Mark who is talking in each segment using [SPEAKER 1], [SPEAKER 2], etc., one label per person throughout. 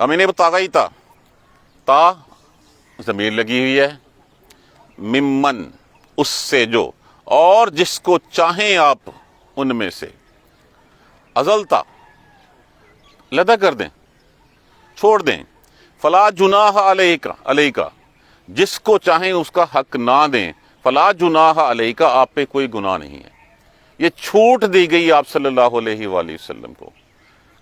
[SPEAKER 1] ہمیں بتاغیتا، تا ضمیر لگی ہوئی ہے، ممن اس سے جو، اور جس کو چاہیں آپ ان میں سے، ازلتا لدا کر دیں، چھوڑ دیں، فلا جناح علیکا جس کو چاہیں اس کا حق نہ دیں، فلا جناح علیکا آپ پہ کوئی گناہ نہیں ہے۔ یہ چھوٹ دی گئی آپ صلی اللہ علیہ وآلہ وسلم کو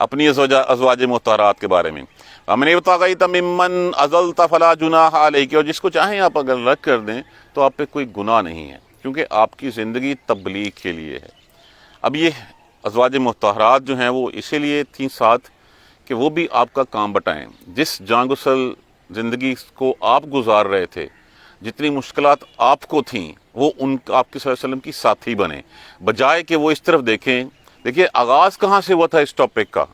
[SPEAKER 1] اپنی ازواج مطہرات کے بارے میں۔ ہم نے بتاغیت ممن ازلت فلا جناح علیک، اور جس کو چاہیں آپ اگر رد کر دیں تو آپ پہ کوئی گناہ نہیں ہے، کیونکہ آپ کی زندگی تبلیغ کے لیے ہے۔ اب یہ ازواج مطہرات جو ہیں وہ اسی لیے تھیں ساتھ کہ وہ بھی آپ کا کام بٹائیں۔ جس جان گسل زندگی کو آپ گزار رہے تھے، جتنی مشکلات آپ کو تھیں، وہ آپ کے صلی اللہ علیہ وسلم کی ساتھی بنے، بجائے کہ وہ اس طرف دیکھیں۔ دیکھیے آغاز کہاں سے ہوا تھا اس ٹاپک کا،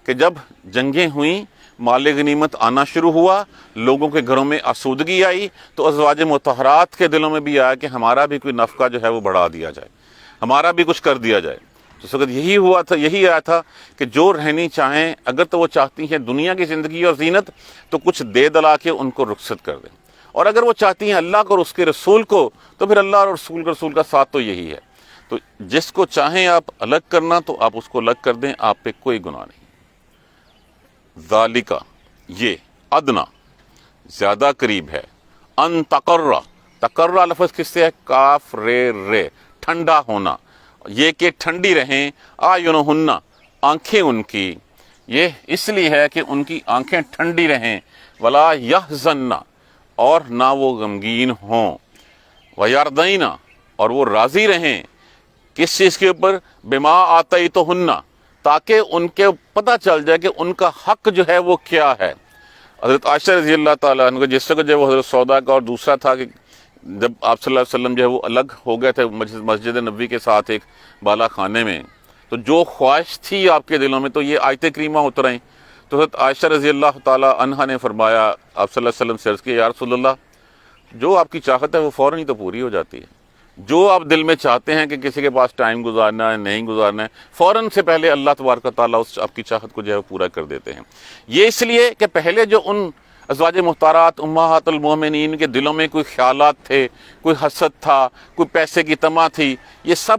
[SPEAKER 1] کہ جب جنگیں ہوئیں، مال غنیمت آنا شروع ہوا، لوگوں کے گھروں میں آسودگی آئی، تو ازواج مطہرات کے دلوں میں بھی آیا کہ ہمارا بھی کوئی نفقہ جو ہے وہ بڑھا دیا جائے، ہمارا بھی کچھ کر دیا جائے۔ تو اس وقت یہی ہوا تھا، یہی آیا تھا کہ جو رہنی چاہیں، اگر تو وہ چاہتی ہیں دنیا کی زندگی اور زینت، تو کچھ دے دلا کے ان کو رخصت کر دیں، اور اگر وہ چاہتی ہیں اللہ کو اور اس کے رسول کو، تو پھر اللہ اور رسول کا ساتھ تو یہی ہے۔ تو جس کو چاہیں آپ الگ کرنا تو آپ اس کو الگ کر دیں، آپ پہ کوئی گناہ نہیں۔ ذالکا یہ، ادنا زیادہ قریب ہے، ان تقرہ، تقرہ لفظ کس سے ہے؟ کاف رے، ٹھنڈا ہونا، یہ کہ ٹھنڈی رہیں، آیونہن آنکھیں ان کی، یہ اس لیے ہے کہ ان کی آنکھیں ٹھنڈی رہیں، ولا یحزن اور نہ وہ غمگین ہوں، ویرضین اور وہ راضی رہیں، کس چیز کے اوپر؟ بما آتیتہن تاکہ ان کے پتہ چل جائے کہ ان کا حق جو ہے وہ کیا ہے۔ حضرت عائشہ رضی اللہ تعالیٰ عنہ جس وقت جو حضرت سودا کا، اور دوسرا تھا کہ جب آپ صلی اللہ علیہ وسلم جو ہے وہ الگ ہو گئے تھے مسجد نبوی کے ساتھ ایک بالا خانے میں، تو جو خواہش تھی آپ کے دلوں میں، تو یہ آیت کریمہ اتر آئیں۔ تو حضرت عائشہ رضی اللہ تعالیٰ عنہ نے فرمایا آپ صلی اللہ علیہ وسلم سے عرض کیا، یا رسول اللہ، جو آپ کی چاہت ہے وہ فوراً ہی تو پوری ہو جاتی ہے، جو آپ دل میں چاہتے ہیں کہ کسی کے پاس ٹائم گزارنا ہے، نہیں گزارنا ہے، فوراً سے پہلے اللہ تبارک و تعالیٰ اس آپ کی چاہت کو جو ہے پورا کر دیتے ہیں۔ یہ اس لیے کہ پہلے جو ان ازواج مطہرات امہات المومنین کے دلوں میں کوئی خیالات تھے، کوئی حسد تھا، کوئی پیسے کی طمع تھی، یہ سب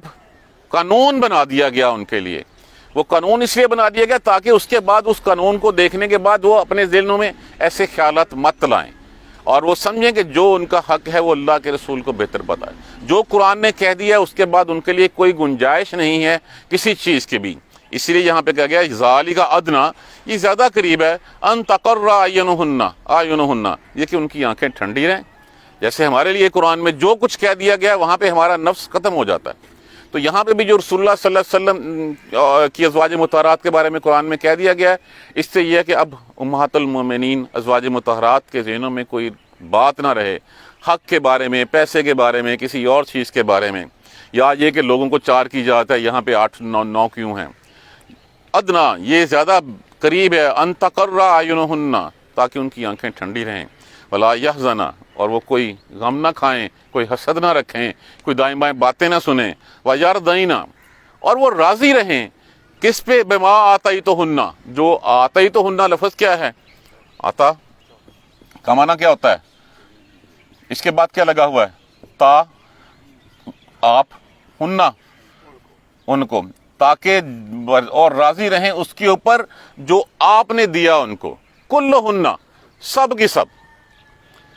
[SPEAKER 1] قانون بنا دیا گیا ان کے لیے۔ وہ قانون اس لیے بنا دیا گیا تاکہ اس کے بعد اس قانون کو دیکھنے کے بعد وہ اپنے ذہنوں میں ایسے خیالات مت لائیں، اور وہ سمجھیں کہ جو ان کا حق ہے وہ اللہ کے رسول کو بہتر پتہ ہے۔ جو قرآن نے کہہ دیا اس کے بعد ان کے لیے کوئی گنجائش نہیں ہے کسی چیز کی بھی۔ اسی لیے یہاں پہ کہا گیا ذالک ادنا، یہ زیادہ قریب ہے، ان تقر اعینہن یہ کہ ان کی آنکھیں ٹھنڈی رہیں۔ جیسے ہمارے لیے قرآن میں جو کچھ کہہ دیا گیا وہاں پہ ہمارا نفس ختم ہو جاتا ہے، تو یہاں پہ بھی جو رسول اللہ صلی اللہ علیہ وسلم کی ازواج مطہرات کے بارے میں قرآن میں کہہ دیا گیا ہے، اس سے یہ ہے کہ اب امہات المومنین ازواج مطہرات کے ذہنوں میں کوئی بات نہ رہے حق کے بارے میں، پیسے کے بارے میں، کسی اور چیز کے بارے میں، یا یہ کہ لوگوں کو 4 کی جاتا ہے یہاں پہ 8 9 کیوں ہیں۔ ادنا یہ زیادہ قریب ہے، ان تقر اعینہن تاکہ ان کی آنکھیں ٹھنڈی رہیں، ولا یحزن اور وہ کوئی غم نہ کھائیں، کوئی حسد نہ رکھیں، کوئی دائیں بائیں باتیں نہ سنیں، ویرضین اور وہ راضی رہیں، کس پہ؟ بما آتیتہن جو آتیتہن لفظ کیا ہے؟ آتا کا معنی کیا ہوتا ہے؟ اس کے بعد کیا لگا ہوا ہے؟ تا، آپ، ہننا ان کو، تاکہ اور راضی رہیں اس کے اوپر جو آپ نے دیا ان کو، کلہن سب کی سب،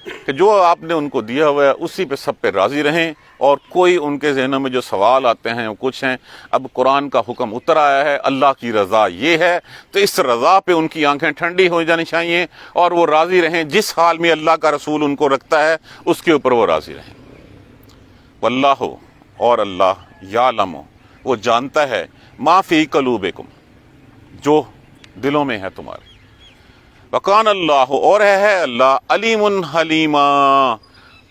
[SPEAKER 1] کہ جو آپ نے ان کو دیا ہوا ہے اسی پہ سب پہ راضی رہیں، اور کوئی ان کے ذہنوں میں جو سوال آتے ہیں وہ کچھ ہیں۔ اب قرآن کا حکم اتر آیا ہے، اللہ کی رضا یہ ہے، تو اس رضا پہ ان کی آنکھیں ٹھنڈی ہو جانی چاہیے، اور وہ راضی رہیں جس حال میں اللہ کا رسول ان کو رکھتا ہے اس کے اوپر وہ راضی رہیں۔ واللہ اور اللہ یعلم وہ جانتا ہے ما فی قلوبکم جو دلوں میں ہے تمہارے، وکان اللہ اور ہے اللہ علیم حلیما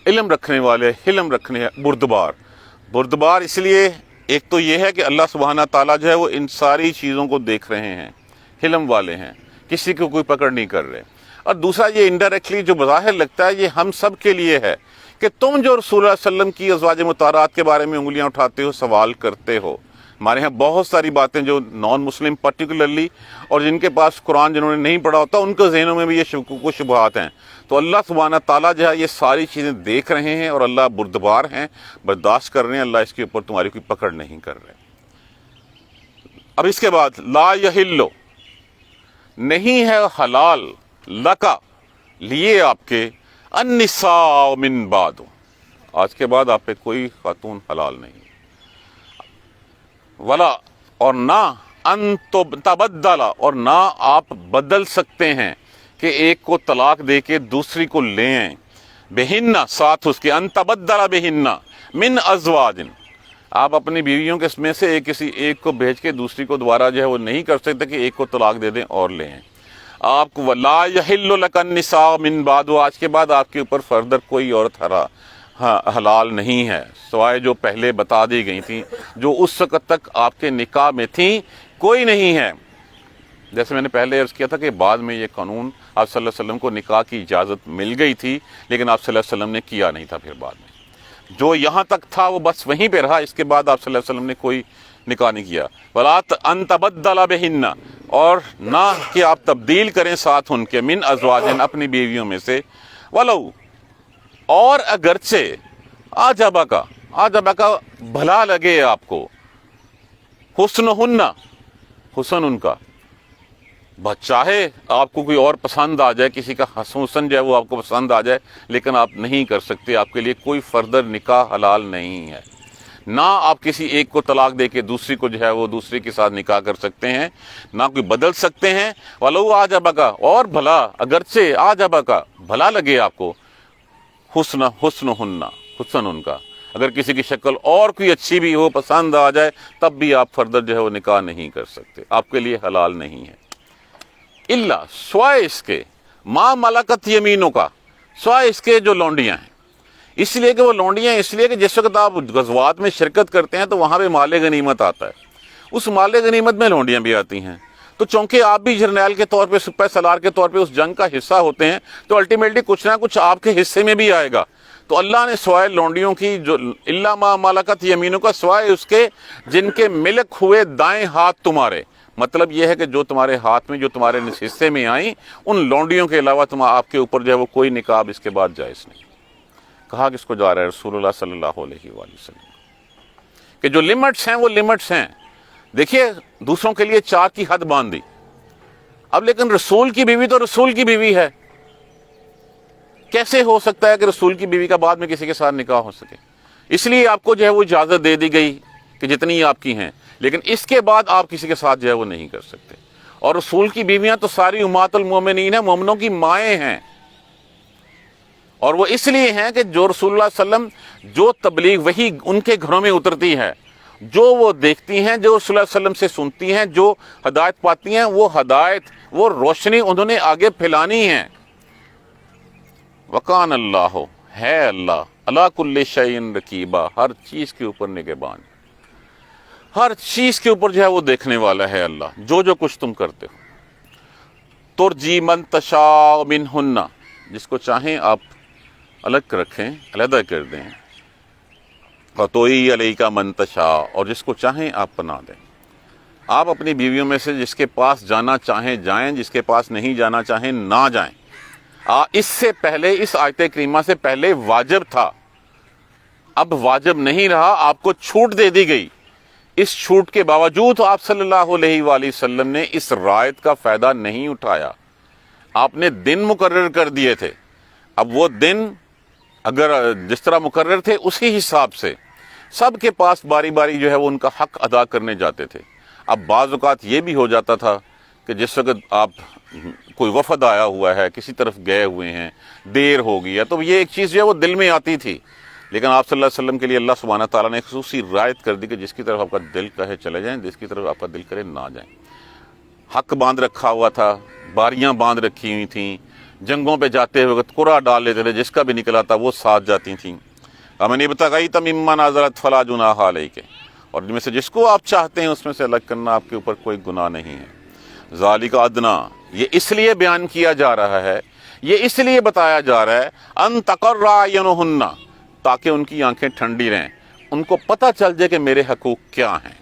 [SPEAKER 1] علم رکھنے والے، حلم رکھنے، بردبار اس لیے ایک تو یہ ہے کہ اللہ سبحانہ تعالیٰ جو ہے وہ ان ساری چیزوں کو دیکھ رہے ہیں، حلم والے ہیں، کسی کو کوئی پکڑ نہیں کر رہے۔ اور دوسرا یہ انڈائریکٹلی جو بظاہر لگتا ہے یہ ہم سب کے لیے ہے کہ تم جو رسول اللہ صلی اللہ علیہ وسلم کی ازواج مطہرات کے بارے میں انگلیاں اٹھاتے ہو، سوال کرتے ہو، ہمارے ہاں بہت ساری باتیں جو نان مسلم پرٹیکولرلی اور جن کے پاس قرآن جنہوں نے نہیں پڑھا ہوتا ان کے ذہنوں میں بھی یہ شکوک و شبہات ہیں. تو اللہ سبحانہ تعالیٰ جو ہے یہ ساری چیزیں دیکھ رہے ہیں اور اللہ بردبار ہیں، برداشت کر رہے ہیں. اللہ اس کے اوپر تمہاری کوئی پکڑ نہیں کر رہے. اب اس کے بعد لا یحل، نہیں ہے حلال، لکا لیے آپ کے، النساء من بعد، آج کے بعد آپ پہ کوئی خاتون حلال نہیں. ولا، اور نہ، ان تبدل، اور نہ آپ بدل سکتے ہیں کہ ایک کو طلاق دے کے دوسری کو لیں، بہن، ساتھ اس کے، ان تبدل بہن من ازواج، آپ اپنی بیویوں کے میں سے کسی ایک کو بھیج کے دوسری کو دوبارہ جو ہے وہ نہیں کر سکتے کہ ایک کو طلاق دے دیں اور لیں. آپ کو لا یحل لک النساء من بعد، آج کے بعد آپ کے اوپر فردر کوئی عورت حلال نہیں ہے سوائے جو پہلے بتا دی گئی تھیں، جو اس وقت تک آپ کے نکاح میں تھیں کوئی نہیں ہے. جیسے میں نے پہلے عرض کیا تھا کہ بعد میں یہ قانون آپ صلی اللہ علیہ وسلم کو نکاح کی اجازت مل گئی تھی، لیکن آپ صلی اللہ علیہ وسلم نے کیا نہیں تھا. پھر بعد میں جو یہاں تک تھا وہ بس وہیں پہ رہا، اس کے بعد آپ صلی اللہ علیہ وسلم نے کوئی نکاح نہیں کیا. ولا ان تبدل بہن، اور نہ کہ آپ تبدیل کریں ساتھ ان کے، من ازواج، اپنی بیویوں میں سے، ولو، اور اگرچہ آجابا کا بھلا لگے آپ کو، حسنہن، حسن ان کا، چاہے آپ کو کوئی اور پسند آ جائے، کسی کا حسن جو ہے وہ آپ کو پسند آ جائے، لیکن آپ نہیں کر سکتے، آپ کے لیے کوئی فردر نکاح حلال نہیں ہے. نہ آپ کسی ایک کو طلاق دے کے دوسری کو جو ہے وہ دوسری کے ساتھ نکاح کر سکتے ہیں، نہ کوئی بدل سکتے ہیں. ولو آجابا، اور بھلا اگرچہ آجابا کا بھلا لگے آپ کو، حسنہن، حسن ان کا، اگر کسی کی شکل اور کوئی اچھی بھی ہو، پسند آ جائے، تب بھی آپ فردر جو ہے وہ نکاح نہیں کر سکتے، آپ کے لیے حلال نہیں ہے. الا، سوائے اس کے، ما ملکت یمینوں کا، سوائے اس کے جو لونڈیاں ہیں. اس لیے کہ وہ لونڈیاں، اس لیے کہ جس وقت آپ غزوات میں شرکت کرتے ہیں تو وہاں پہ مال غنیمت آتا ہے، اس مال غنیمت میں لونڈیاں بھی آتی ہیں. تو چونکہ آپ بھی جرنیل کے طور پہ، سپہ سالار کے طور پہ اس جنگ کا حصہ ہوتے ہیں، تو الٹیمیٹلی کچھ نہ کچھ آپ کے حصے میں بھی آئے گا. تو اللہ نے سوائے لونڈیوں کی، جو الا ما ملکت یمینوں کا، سوائے اس کے جن کے ملک ہوئے دائیں ہاتھ تمہارے، مطلب یہ ہے کہ جو تمہارے ہاتھ میں، جو تمہارے حصے میں آئیں، ان لونڈیوں کے علاوہ آپ کے اوپر جو ہے وہ کوئی نکاح اس کے بعد جائز نہیں. کہا کس کو جا رہا ہے؟ رسول اللہ صلی اللہ علیہ وآلہ وسلم، کہ جو لمٹس ہیں وہ لمٹس ہیں. دیکھیے دوسروں کے لیے 4 کی حد باندھ دی، اب لیکن رسول کی بیوی تو رسول کی بیوی ہے، کیسے ہو سکتا ہے کہ رسول کی بیوی کا بعد میں کسی کے ساتھ نکاح ہو سکے؟ اس لیے آپ کو جو ہے وہ اجازت دے دی گئی کہ جتنی آپ کی ہیں، لیکن اس کے بعد آپ کسی کے ساتھ جو ہے وہ نہیں کر سکتے. اور رسول کی بیویاں تو ساری امہات المومنین ہیں، مومنوں کی مائیں ہیں، اور وہ اس لیے ہیں کہ جو رسول اللہ صلی اللہ علیہ وسلم، جو تبلیغ وہی ان کے گھروں میں اترتی ہے، جو وہ دیکھتی ہیں، جو رسول اللہ صلی اللہ علیہ وسلم سے سنتی ہیں، جو ہدایت پاتی ہیں، وہ ہدایت، وہ روشنی انہوں نے آگے پھیلانی ہے. وکان اللہ، ہے اللہ، علی کل شیء رقیبا، ہر چیز کے اوپر نگہبان، ہر چیز کے اوپر جو ہے وہ دیکھنے والا ہے اللہ، جو کچھ تم کرتے ہو. ترجی من تشاء منہن، جس کو چاہیں آپ الگ رکھیں، علیحدہ کر دیں. اور توئی علیہ کا من تشاء، اور جس کو چاہیں آپ پناہ دیں. آپ اپنی بیویوں میں سے جس کے پاس جانا چاہیں جائیں، جس کے پاس نہیں جانا چاہیں نہ جائیں. اس سے پہلے، اس آیت کریمہ سے پہلے واجب تھا، اب واجب نہیں رہا، آپ کو چھوٹ دے دی گئی. اس چھوٹ کے باوجود آپ صلی اللہ علیہ وآلہ وسلم نے اس رعایت کا فائدہ نہیں اٹھایا. آپ نے دن مقرر کر دیے تھے، اب وہ دن اگر جس طرح مقرر تھے اسی حساب سے سب کے پاس باری باری جو ہے وہ ان کا حق ادا کرنے جاتے تھے. اب بعض اوقات یہ بھی ہو جاتا تھا کہ جس وقت آپ کوئی وفد آیا ہوا ہے، کسی طرف گئے ہوئے ہیں، دیر ہو گئی ہے، تو یہ ایک چیز جو ہے وہ دل میں آتی تھی، لیکن آپ صلی اللہ علیہ وسلم کے لیے اللہ سبحانہ تعالیٰ نے خصوصی رعایت کر دی کہ جس کی طرف آپ کا دل کہے چلے جائیں، جس کی طرف آپ کا دل کرے نہ جائیں. حق باندھ رکھا ہوا تھا، باریاں باندھ رکھی ہوئی تھیں، جنگوں پہ جاتے ہوئے قرعہ ڈال لیتے تھے، جس کا بھی نکلا تھا وہ ساتھ جاتی تھیں. وَمَنِ ابْتَغَیْتَ مِمَّا نَزَلَتْ فَلَا جُنَاحَ عَلَیْکَ، اور جن میں سے جس کو آپ چاہتے ہیں اس میں سے الگ کرنا آپ کے اوپر کوئی گناہ نہیں ہے. ذَلِکَ أَدْنَىٰ، یہ اس لیے بیان کیا جا رہا ہے، یہ اس لیے بتایا جا رہا ہے، أَن تَقَرَّ أَعْیُنُهُنَّ، تاکہ ان کی آنکھیں ٹھنڈی رہیں، ان کو پتہ چل جائے کہ میرے حقوق کیا ہیں.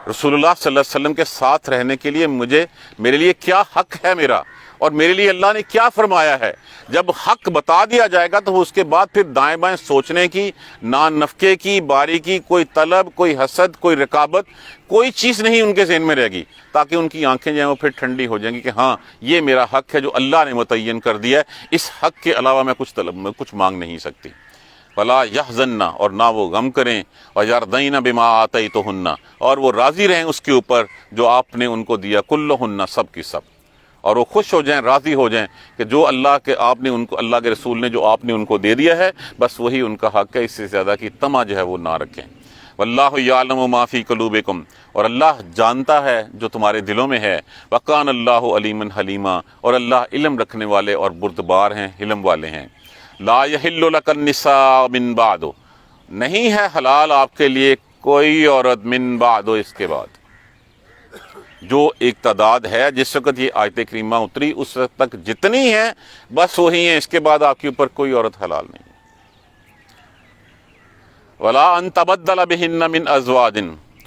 [SPEAKER 1] رسول اللہ صلی اللہ علیہ وسلم کے ساتھ رہنے کے لیے میرے لیے کیا حق ہے میرا، اور میرے لیے اللہ نے کیا فرمایا ہے۔ جب حق بتا دیا جائے گا تو اس کے بعد پھر دائیں بائیں سوچنے کی، نان نفقے کی، باری کی کوئی طلب، کوئی حسد، کوئی رقابت، کوئی چیز نہیں ان کے ذہن میں رہے گی، تاکہ ان کی آنکھیں جو ہیں وہ پھر ٹھنڈی ہو جائیں گی کہ ہاں یہ میرا حق ہے جو اللہ نے متعین کر دیا ہے، اس حق کے علاوہ میں کچھ مانگ نہیں سکتی۔ ولا یحزن، اور نہ وہ غم کریں، ویرضین بما آتیتہن، اور وہ راضی رہیں اس کے اوپر جو آپ نے ان کو دیا، کلہن، سب کی سب، اور وہ خوش ہو جائیں، راضی ہو جائیں کہ جو اللہ کے رسول نے جو آپ نے ان کو دے دیا ہے بس وہی ان کا حق ہے، اس سے زیادہ کی طمع جو ہے وہ نہ رکھیں۔ واللہ یعلم ما فی قلوبکم، اور اللہ جانتا ہے جو تمہارے دلوں میں ہے۔ وکان اللہ علیما حلیما، اور اللہ علم رکھنے والے اور بردبار ہیں، حلم والے ہیں۔ لا یحل لک النساء من بعد، نہیں ہے حلال آپ کے لیے کوئی عورت من بعد، اس کے بعد جو ایک تعداد ہے جس وقت یہ آیت کریمہ اتری اس وقت تک جتنی ہیں بس وہی ہیں، اس کے بعد آپ کے اوپر کوئی عورت حلال نہیں۔ ولا ان تبدل بہن من ازواج،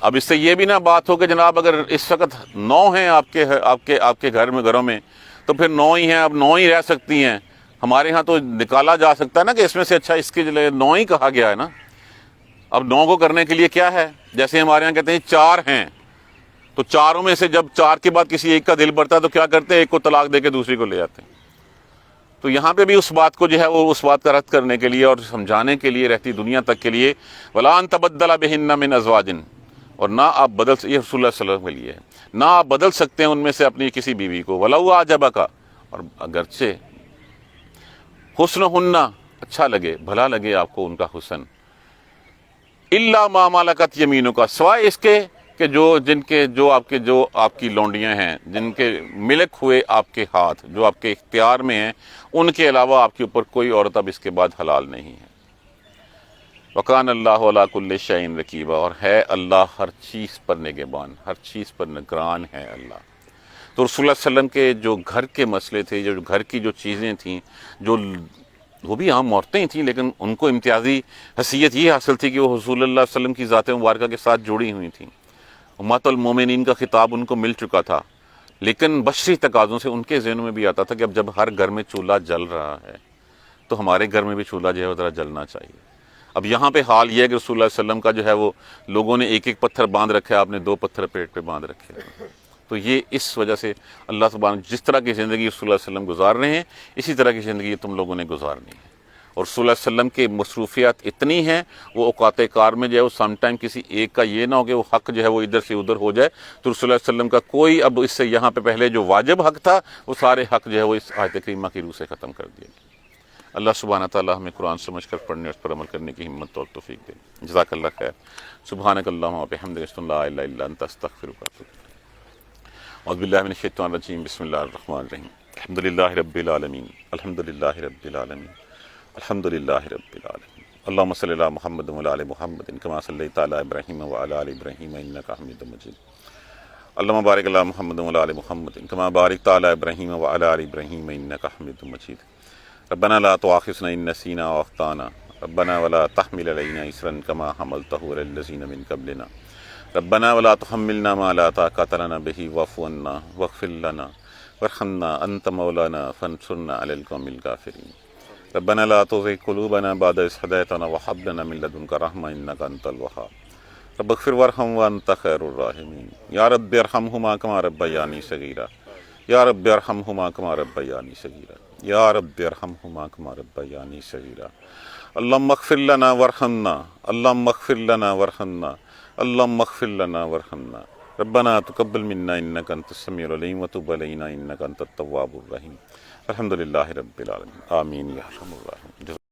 [SPEAKER 1] اب اس سے یہ بھی نہ بات ہو کہ جناب اگر اس وقت 9 ہیں آپ کے گھروں میں تو پھر 9 ہی ہیں، اب 9 ہی رہ سکتی ہیں۔ ہمارے ہاں تو نکالا جا سکتا ہے نا کہ اس میں سے اچھا اس کے لیے 9 ہی کہا گیا ہے نا۔ اب 9 کو کرنے کے لیے کیا ہے، جیسے ہمارے ہاں کہتے ہیں 4 ہیں، تو 4 میں سے جب 4 کے بعد کسی ایک کا دل بڑھتا ہے تو کیا کرتے ہیں، ایک کو طلاق دے کے دوسری کو لے آتے ہیں۔ تو یہاں پہ بھی اس بات کو جو ہے وہ اس بات کا رد کرنے کے لیے اور سمجھانے کے لیے رہتی دنیا تک کے لیے، وَلَا أَن تَبَدَّلَ بِهِنَّ مِنْ أَزْوَاجٍ، اور نہ آپ یہ رسول اللہ صلی اللہ علیہ وسلم کے لیے ہے، نہ آپ بدل سکتے ہیں ان میں سے اپنی کسی بیوی کو، وَلَوْ أَعْجَبَكَ، اور اگرچہ حسنہن، اچھا لگے، بھلا لگے آپ کو ان کا حسن، إِلَّا مَا مَلَكَتْ يَمِينُكَ، سوائے اس کے کہ جو آپ کی لونڈیاں ہیں، جن کے ملک ہوئے آپ کے ہاتھ، جو آپ کے اختیار میں ہیں، ان کے علاوہ آپ کے اوپر کوئی عورت اب اس کے بعد حلال نہیں ہے۔ وَقَانَ اللَّهُ عَلَىٰ كُلِّ شَيْءٍ رَقِيبًا، اور ہے اللہ ہر چیز پر نگہبان، ہر چیز پر نگران ہے اللہ۔ تو رسول اللہ صلی اللہ علیہ وسلم کے جو گھر کے مسئلے تھے، جو گھر کی جو چیزیں تھیں، وہ بھی عام عورتیں ہی تھیں، لیکن ان کو امتیازی حیثیت یہ حاصل تھی کہ وہ رسول اللہ صلی اللہ علیہ وسلم کی ذات مبارکہ کے ساتھ جڑی ہوئی تھیں۔ امت المومنین کا خطاب ان کو مل چکا تھا، لیکن بشری تقاضوں سے ان کے ذہنوں میں بھی آتا تھا کہ اب جب ہر گھر میں چولہا جل رہا ہے تو ہمارے گھر میں بھی چولہا جو ہے وہ ذرا جلنا چاہیے۔ اب یہاں پہ حال یہ ہے کہ رسول اللہ صلی اللہ علیہ وسلم کا جو ہے وہ لوگوں نے ایک پتھر باندھ رکھا ہے، آپ نے 2 پتھر پیٹ پہ باندھ رکھے ہیں۔ تو یہ اس وجہ سے اللہ سبحانہ جس طرح کی زندگی رسول اللہ صلی اللہ علیہ وسلم گزار رہے ہیں اسی طرح کی زندگی تم لوگوں نے گزارنی ہے۔ اور رسول اللہ صلی اللہ علیہ وسلم کی مصروفیات اتنی ہیں، وہ اوقات کار میں جو ہے وہ سم ٹائم کسی ایک کا یہ نہ ہو کہ وہ حق جو ہے وہ ادھر سے ادھر ہو جائے، تو رسول اللہ صلی اللہ علیہ وسلم کا کوئی اب اس سے یہاں پہ پہلے جو واجب حق تھا وہ سارے حق جو ہے وہ اس آیت کریمہ کی روح سے ختم کر دیا گیا۔ اللہ سبحانہ تعالیٰ ہمیں قرآن سمجھ کر پڑھنے اور اس پر عمل کرنے کی ہمت اور توفیق دے۔ جزاک اللہ خیر۔ سبحانک اللہم و بحمدک، اشہد ان لا الہ الا انت، استغفرک و اتوب الیک۔ اعوذ باللہ من الشیطان الرجیم، بسم اللہ الرحمن الرحیم۔ الحمدللہ رب العالمین، الحمدللہ رب العالمین، الحمدللہ رب العالمین۔ اللہم صلی علی محمد وعلی آل محمد کما صلیت علی ابراہیم وعلی آل ابراہیم انک حمید مجید۔ اللہم بارک علی محمد وعلی آل محمد کما بارکت علی ابراہیم وعلی آل ابراہیم انک حمید مجید۔ ربنا لا تؤاخذنا ان نسینا او اخطانا، ربنا ولا تحمل علینا اصرا کما حملتہ علی الذین من قبلنا، ربنا ولا تحملنا ما لا طاقۃ لنا به واعف عنا واغفر لنا وارحمنا انت مولانا فانصرنا علی القوم الکافرین۔ ربنا لا تزغ قلوبنا بعد إذ هديتنا وهب لنا من لدنك رحمة إنك أنت الوهاب، رب اغفر وارحم وأنت خير الراحمين، يا رب ارحمهما كما ربياني صغيرا، يا رب ارحمهما كما ربياني صغيرا، يا رب ارحمهما كما ربياني صغيرا۔ اللهم اغفر لنا وارحمنا، اللهم اغفر لنا وارحمنا، اللهم اغفر لنا وارحمنا، ربنا تقبل منا إنك أنت السميع العليم وتب علينا إنك أنت التواب الرحيم۔ الحمدللہ رب العالمین، آمین یا ارحم الراحمین۔